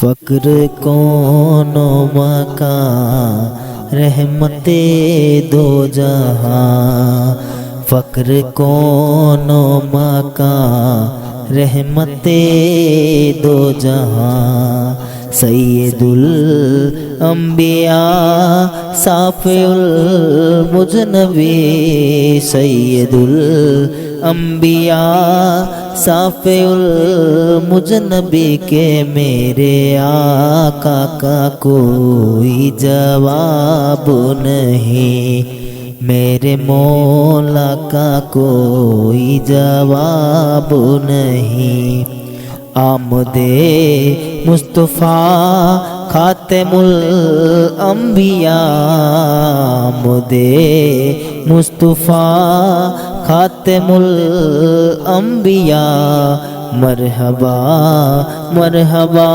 فقر کون و مکان رحمت دو جہاں، فقر کون و مکان رحمت دو جہاں، سید الانبیاء صافی المجنبی، سید الانبیاء صافی المجنبی کے میرے آقا کا کوئی جواب نہیں، میرے مولا کا کوئی جواب نہیں۔ آمد مصطفیٰ خاتم الانبیاء، آمد مصطفیٰ خاتم الانبیاء، مرحبا مرحبا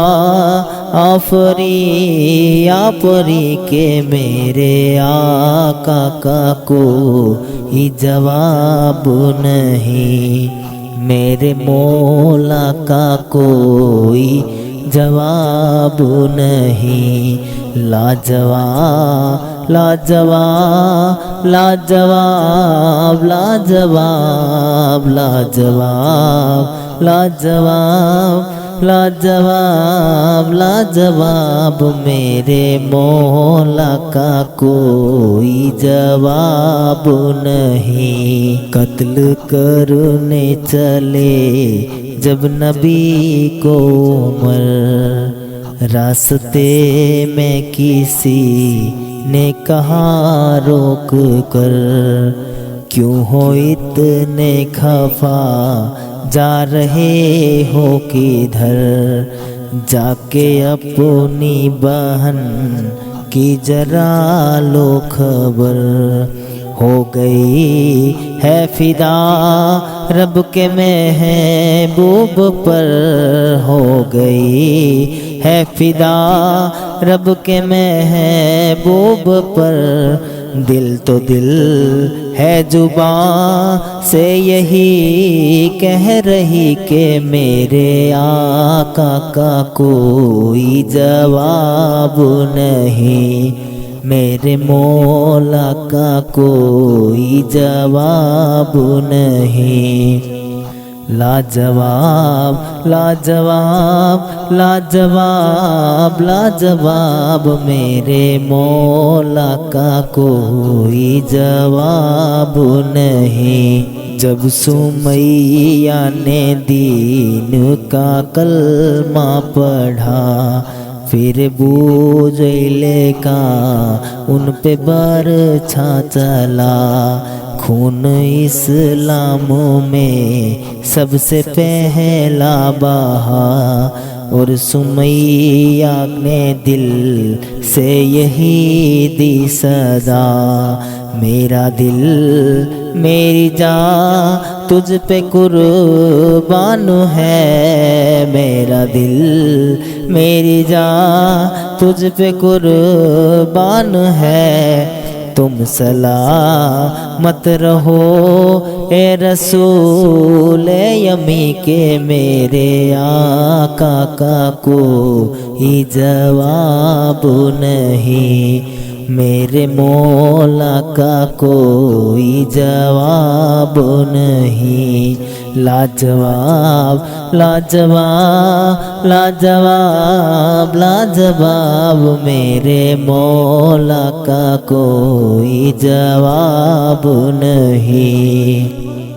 آفری آفری کے میرے آقا کا کوئی جواب نہیں، میرے مولا کا کوئی جواب نہیں۔ لاجواب لاجواب لاجواب لاجواب لاجواب لاجواب لاجواب لاجواب میرے مولا کا کوئی جواب نہیں۔ قتل کرنے چلے جب نبی کو عمر، راستے میں کسی نے کہا روک کر، کیوں ہو اتنے خفا جا رہے ہو کدھر، جا کے اپنی بہن کی ذرا لو خبر، ہو گئی ہے فدا رب کے محبوب پر، ہو گئی ہے فدا رب کے محبوب پر، دل تو دل ہے زبان سے یہی کہہ رہی کہ میرے آقا کا کوئی جواب نہیں، میرے مولا کا کوئی جواب نہیں۔ لاجواب لاجواب لاجواب لاجواب میرے مولا کا کوئی جواب نہیں۔ جب سمیہ نے دین کا کلمہ پڑھا، پھر بوجھلے کا ان پہ برچھا چلا، خون اسلام میں سب سے پہلا بہا، اور سمیہ نے دل سے یہی دی صدا، میرا دل میری جان تجھ پہ قربان ہے، میرا دل میری جان تجھ پہ قربان ہے، تم سلامت رہو اے رسول یمی کے میرے آقا کا کوئی جواب نہیں، میرے مولا کا کوئی جواب نہیں۔ لاجواب لاجواب لاجواب لاجواب میرے مولا کا کوئی جواب نہیں۔